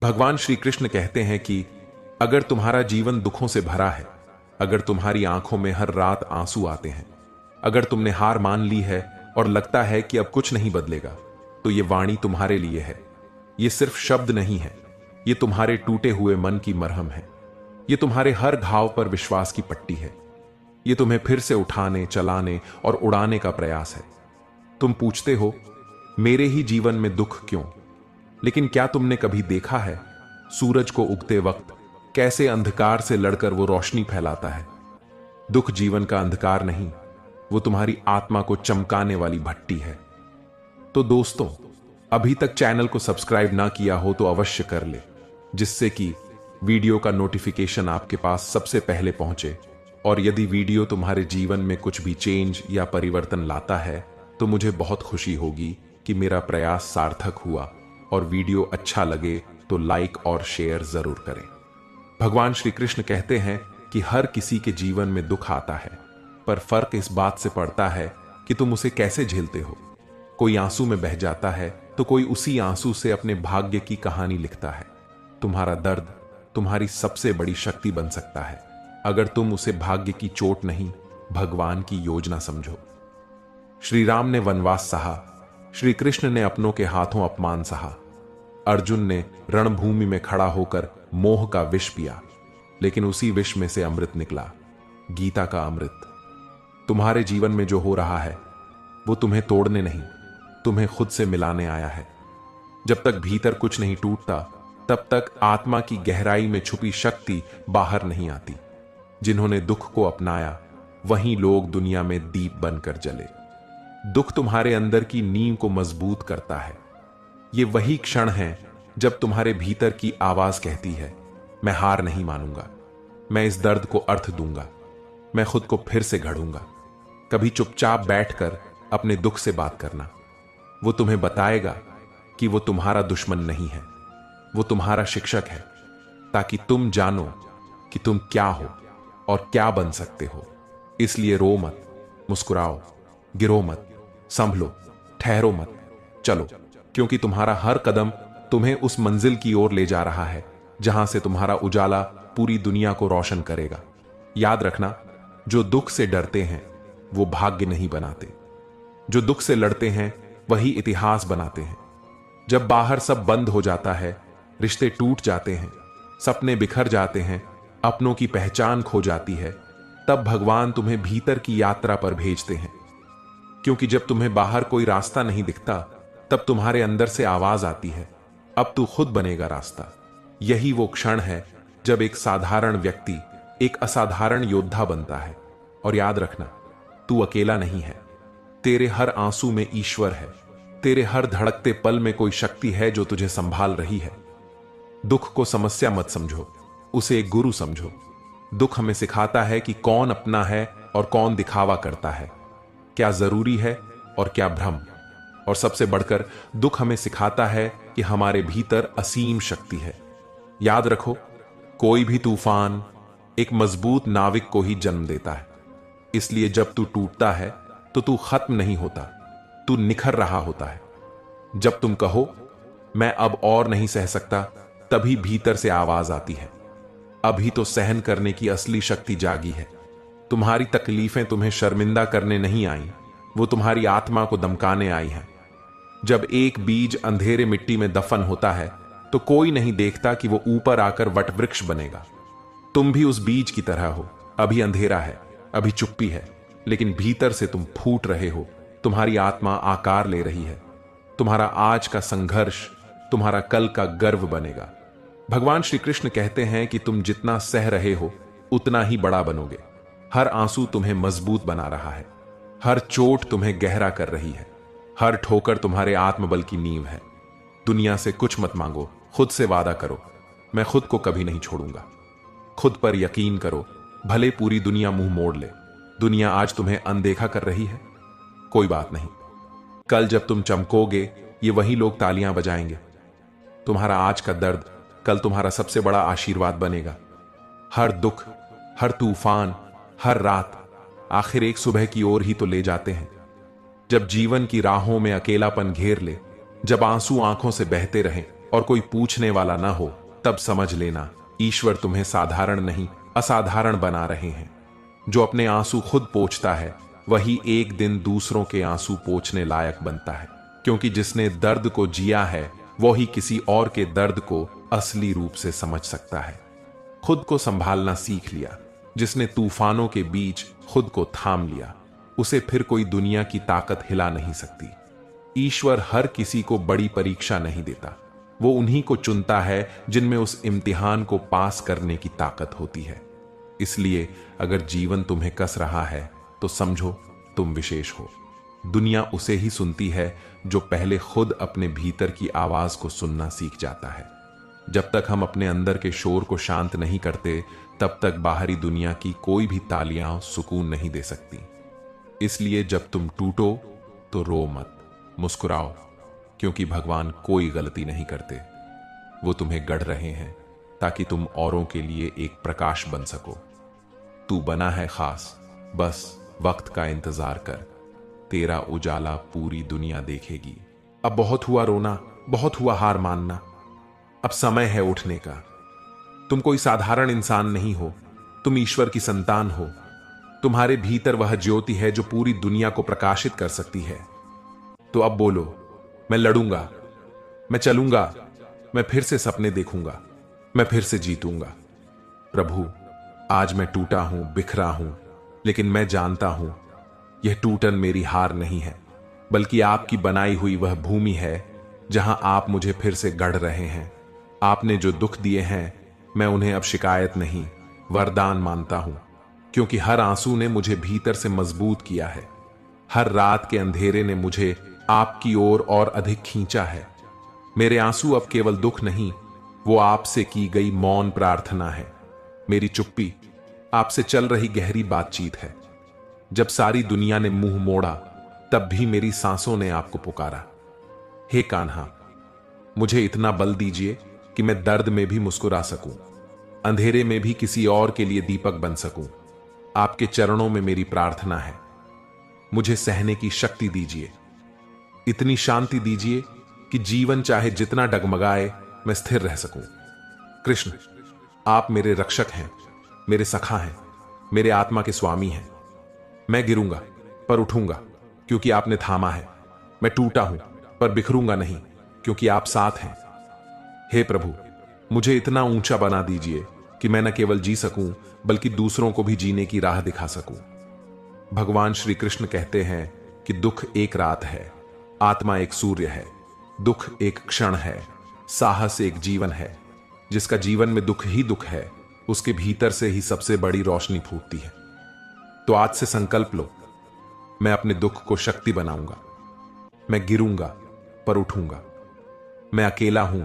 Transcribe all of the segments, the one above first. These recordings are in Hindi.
भगवान श्री कृष्ण कहते हैं कि अगर तुम्हारा जीवन दुखों से भरा है, अगर तुम्हारी आंखों में हर रात आंसू आते हैं, अगर तुमने हार मान ली है और लगता है कि अब कुछ नहीं बदलेगा, तो ये वाणी तुम्हारे लिए है। ये सिर्फ शब्द नहीं है, ये तुम्हारे टूटे हुए मन की मरहम है। ये तुम्हारे हर घाव पर विश्वास की पट्टी है। ये तुम्हें फिर से उठाने, चलाने और उड़ाने का प्रयास है। तुम पूछते हो, मेरे ही जीवन में दुख क्यों? लेकिन क्या तुमने कभी देखा है सूरज को उगते वक्त कैसे अंधकार से लड़कर वो रोशनी फैलाता है? दुख जीवन का अंधकार नहीं, वो तुम्हारी आत्मा को चमकाने वाली भट्टी है। तो दोस्तों, अभी तक चैनल को सब्सक्राइब ना किया हो तो अवश्य कर ले, जिससे कि वीडियो का नोटिफिकेशन आपके पास सबसे पहले पहुंचे। और यदि वीडियो तुम्हारे जीवन में कुछ भी चेंज या परिवर्तन लाता है तो मुझे बहुत खुशी होगी कि मेरा प्रयास सार्थक हुआ। और वीडियो अच्छा लगे तो लाइक और शेयर जरूर करें। भगवान श्री कृष्ण कहते हैं कि हर किसी के जीवन में दुख आता है, पर फर्क इस बात से पड़ता है कि तुम उसे कैसे झेलते हो। कोई आंसू में बह जाता है तो कोई उसी आंसू से अपने भाग्य की कहानी लिखता है। तुम्हारा दर्द तुम्हारी सबसे बड़ी शक्ति बन सकता है, अगर तुम उसे भाग्य की चोट नहीं, भगवान की योजना समझो। श्री राम ने वनवास सहा, श्री कृष्ण ने अपनों के हाथों अपमान सहा, अर्जुन ने रणभूमि में खड़ा होकर मोह का विष पिया, लेकिन उसी विष में से अमृत निकला, गीता का अमृत। तुम्हारे जीवन में जो हो रहा है वो तुम्हें तोड़ने नहीं, तुम्हें खुद से मिलाने आया है। जब तक भीतर कुछ नहीं टूटता, तब तक आत्मा की गहराई में छुपी शक्ति बाहर नहीं आती। जिन्होंने दुख को अपनाया वहीं लोग दुनिया में दीप बनकर जले। दुख तुम्हारे अंदर की नींव को मजबूत करता है। ये वही क्षण है जब तुम्हारे भीतर की आवाज कहती है, मैं हार नहीं मानूंगा, मैं इस दर्द को अर्थ दूंगा, मैं खुद को फिर से गढ़ूंगा। कभी चुपचाप बैठकर अपने दुख से बात करना, वो तुम्हें बताएगा कि वो तुम्हारा दुश्मन नहीं है, वो तुम्हारा शिक्षक है, ताकि तुम जानो कि तुम क्या हो और क्या बन सकते हो। इसलिए रो मत, मुस्कुराओ, गिरो मत, संभलो, ठहरो मत, चलो, क्योंकि तुम्हारा हर कदम तुम्हें उस मंजिल की ओर ले जा रहा है जहां से तुम्हारा उजाला पूरी दुनिया को रोशन करेगा। याद रखना, जो दुख से डरते हैं वो भाग्य नहीं बनाते, जो दुख से लड़ते हैं वही इतिहास बनाते हैं। जब बाहर सब बंद हो जाता है, रिश्ते टूट जाते हैं, सपने बिखर जाते हैं, अपनों की पहचान खो जाती है, तब भगवान तुम्हें भीतर की यात्रा पर भेजते हैं। क्योंकि जब तुम्हें बाहर कोई रास्ता नहीं दिखता, तब तुम्हारे अंदर से आवाज आती है, अब तू खुद बनेगा रास्ता। यही वो क्षण है जब एक साधारण व्यक्ति एक असाधारण योद्धा बनता है। और याद रखना, तू अकेला नहीं है, तेरे हर आंसू में ईश्वर है, तेरे हर धड़कते पल में कोई शक्ति है जो तुझे संभाल रही है। दुख को समस्या मत समझो, उसे एक गुरु समझो। दुख हमें सिखाता है कि कौन अपना है और कौन दिखावा करता है, क्या जरूरी है और क्या भ्रम। और सबसे बढ़कर दुख हमें सिखाता है कि हमारे भीतर असीम शक्ति है। याद रखो, कोई भी तूफान एक मजबूत नाविक को ही जन्म देता है। इसलिए जब तू टूटता है तो तू खत्म नहीं होता, तू निखर रहा होता है। जब तुम कहो मैं अब और नहीं सह सकता, तभी भीतर से आवाज आती है, अभी तो सहन करने की असली शक्ति जागी है। तुम्हारी तकलीफें तुम्हें शर्मिंदा करने नहीं आई, वो तुम्हारी आत्मा को दमकाने आई हैं। जब एक बीज अंधेरे मिट्टी में दफन होता है तो कोई नहीं देखता कि वो ऊपर आकर वटवृक्ष बनेगा। तुम भी उस बीज की तरह हो, अभी अंधेरा है, अभी चुप्पी है, लेकिन भीतर से तुम फूट रहे हो। तुम्हारी आत्मा आकार ले रही है। तुम्हारा आज का संघर्ष तुम्हारा कल का गर्व बनेगा। भगवान श्री कृष्ण कहते हैं कि तुम जितना सह रहे हो उतना ही बड़ा बनोगे। हर आंसू तुम्हें मजबूत बना रहा है, हर चोट तुम्हें गहरा कर रही है, हर ठोकर तुम्हारे आत्मबल की नींव है। दुनिया से कुछ मत मांगो, खुद से वादा करो, मैं खुद को कभी नहीं छोड़ूंगा। खुद पर यकीन करो, भले पूरी दुनिया मुंह मोड़ ले। दुनिया आज तुम्हें अनदेखा कर रही है, कोई बात नहीं, कल जब तुम चमकोगे ये वही लोग तालियां बजाएंगे। तुम्हारा आज का दर्द कल तुम्हारा सबसे बड़ा आशीर्वाद बनेगा। हर दुख, हर तूफान, हर रात आखिर एक सुबह की ओर ही तो ले जाते हैं। जब जीवन की राहों में अकेलापन घेर ले, जब आंसू आंखों से बहते रहें, और कोई पूछने वाला ना हो, तब समझ लेना ईश्वर तुम्हें साधारण नहीं असाधारण बना रहे हैं। जो अपने आंसू खुद पोंछता है वही एक दिन दूसरों के आंसू पोंछने लायक बनता है, क्योंकि जिसने दर्द को जिया है वो ही किसी और के दर्द को असली रूप से समझ सकता है। खुद को संभालना सीख लिया जिसने तूफानों के बीच खुद को थाम लिया, उसे फिर कोई दुनिया की ताकत हिला नहीं सकती। ईश्वर हर किसी को बड़ी परीक्षा नहीं देता, वो उन्हीं को चुनता है जिनमें उस इम्तिहान को पास करने की ताकत होती है। इसलिए अगर जीवन तुम्हें कस रहा है तो समझो तुम विशेष हो। दुनिया उसे ही सुनती है जो पहले खुद अपने भीतर की आवाज को सुनना सीख जाता है। जब तक हम अपने अंदर के शोर को शांत नहीं करते, तब तक बाहरी दुनिया की कोई भी तालियां सुकून नहीं दे सकती। इसलिए जब तुम टूटो तो रो मत, मुस्कुराओ, क्योंकि भगवान कोई गलती नहीं करते। वो तुम्हें गढ़ रहे हैं ताकि तुम औरों के लिए एक प्रकाश बन सको। तू बना है खास, बस वक्त का इंतजार कर, तेरा उजाला पूरी दुनिया देखेगी। अब बहुत हुआ रोना, बहुत हुआ हार मानना, अब समय है उठने का। तुम कोई साधारण इंसान नहीं हो, तुम ईश्वर की संतान हो। तुम्हारे भीतर वह ज्योति है जो पूरी दुनिया को प्रकाशित कर सकती है। तो अब बोलो, मैं लड़ूंगा, मैं चलूंगा, मैं फिर से सपने देखूंगा, मैं फिर से जीतूंगा। प्रभु, आज मैं टूटा हूं, बिखरा हूं, लेकिन मैं जानता हूं यह टूटन मेरी हार नहीं है, बल्कि आपकी बनाई हुई वह भूमि है जहां आप मुझे फिर से गढ़ रहे हैं। आपने जो दुख दिए हैं, मैं उन्हें अब शिकायत नहीं, वरदान मानता हूं, क्योंकि हर आंसू ने मुझे भीतर से मजबूत किया है। हर रात के अंधेरे ने मुझे आपकी ओर और अधिक खींचा है। मेरे आंसू अब केवल दुख नहीं, वो आपसे की गई मौन प्रार्थना है। मेरी चुप्पी आपसे चल रही गहरी बातचीत है। जब सारी दुनिया ने मुंह मोड़ा, तब भी मेरी सांसों ने आपको पुकारा। हे कान्हा, मुझे इतना बल दीजिए कि मैं दर्द में भी मुस्कुरा सकूं, अंधेरे में भी किसी और के लिए दीपक बन सकूं। आपके चरणों में मेरी प्रार्थना है। मुझे सहने की शक्ति दीजिए, इतनी शांति दीजिए कि जीवन चाहे जितना डगमगाए, मैं स्थिर रह सकूं। कृष्ण, आप मेरे रक्षक हैं, मेरे सखा हैं, मेरे आत्मा के स्वामी हैं। मैं गिरूंगा पर उठूंगा, क्योंकि आपने थामा है। मैं टूटा हूं पर बिखरूंगा नहीं, क्योंकि आप साथ हैं। हे प्रभु, मुझे इतना ऊंचा बना दीजिए कि मैं न केवल जी सकूं, बल्कि दूसरों को भी जीने की राह दिखा सकूं। भगवान श्री कृष्ण कहते हैं कि दुख एक रात है, आत्मा एक सूर्य है, दुख एक क्षण है, साहस एक जीवन है। जिसका जीवन में दुख ही दुख है, उसके भीतर से ही सबसे बड़ी रोशनी फूटती है। तो आज से संकल्प लो, मैं अपने दुख को शक्ति बनाऊंगा। मैं गिरूंगा पर उठूंगा। मैं अकेला हूं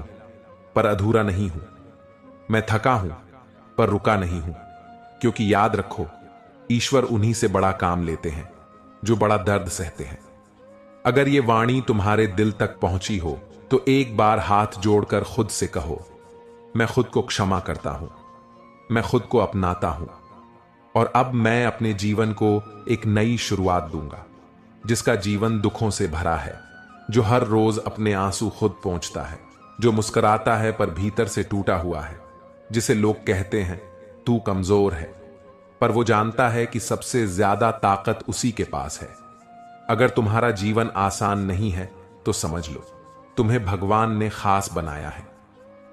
पर अधूरा नहीं हूं। मैं थका हूं पर रुका नहीं हूं, क्योंकि याद रखो, ईश्वर उन्हीं से बड़ा काम लेते हैं जो बड़ा दर्द सहते हैं। अगर ये वाणी तुम्हारे दिल तक पहुंची हो तो एक बार हाथ जोड़कर खुद से कहो, मैं खुद को क्षमा करता हूं, मैं खुद को अपनाता हूं, और अब मैं अपने जीवन को एक नई शुरुआत दूंगा, जिसका जीवन दुखों से भरा है, जो हर रोज अपने आंसू खुद पोंछता है, जो मुस्कुराता है पर भीतर से टूटा हुआ है, जिसे लोग कहते हैं तू कमजोर है, पर वो जानता है कि सबसे ज्यादा ताकत उसी के पास है। अगर तुम्हारा जीवन आसान नहीं है तो समझ लो, तुम्हें भगवान ने खास बनाया है,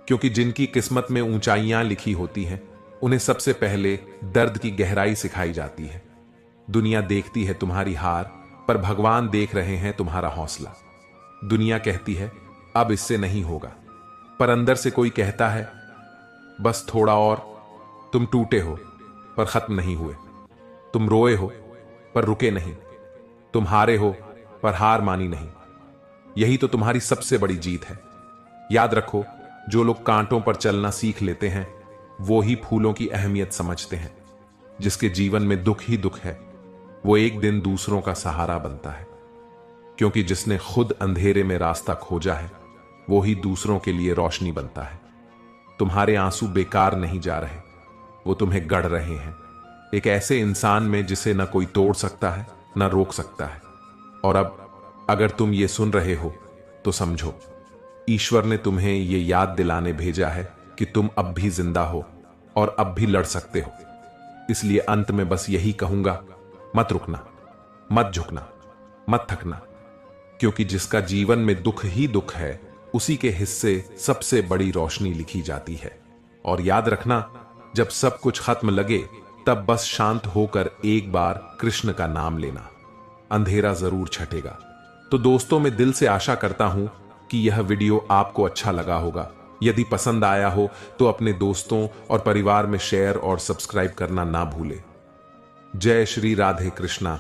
क्योंकि जिनकी किस्मत में ऊंचाइयां लिखी होती हैं, उन्हें सबसे पहले दर्द की गहराई सिखाई जाती है। दुनिया देखती है तुम्हारी हार, पर भगवान देख रहे हैं तुम्हारा हौसला। दुनिया कहती है अब इससे नहीं होगा, पर अंदर से कोई कहता है बस थोड़ा और। तुम टूटे हो पर खत्म नहीं हुए, तुम रोए हो पर रुके नहीं, तुम हारे हो पर हार मानी नहीं। यही तो तुम्हारी सबसे बड़ी जीत है। याद रखो, जो लोग कांटों पर चलना सीख लेते हैं, वो ही फूलों की अहमियत समझते हैं। जिसके जीवन में दुख ही दुख है, वो एक दिन दूसरों का सहारा बनता है, क्योंकि जिसने खुद अंधेरे में रास्ता खोजा है, वो ही दूसरों के लिए रोशनी बनता है। तुम्हारे आंसू बेकार नहीं जा रहे, वो तुम्हें गढ़ रहे हैं एक ऐसे इंसान में जिसे न कोई तोड़ सकता है न रोक सकता है। और अब अगर तुम ये सुन रहे हो तो समझो, ईश्वर ने तुम्हें ये याद दिलाने भेजा है कि तुम अब भी जिंदा हो और अब भी लड़ सकते हो। इसलिए अंत में बस यही कहूंगा, मत रुकना, मत झुकना, मत थकना, क्योंकि जिसका जीवन में दुख ही दुख है, उसी के हिस्से सबसे बड़ी रोशनी लिखी जाती है। और याद रखना, जब सब कुछ खत्म लगे तब बस शांत होकर एक बार कृष्ण का नाम लेना, अंधेरा जरूर छटेगा। तो दोस्तों, मैं दिल से आशा करता हूं कि यह वीडियो आपको अच्छा लगा होगा। यदि पसंद आया हो तो अपने दोस्तों और परिवार में शेयर और सब्सक्राइब करना ना भूले। जय श्री राधे कृष्णा।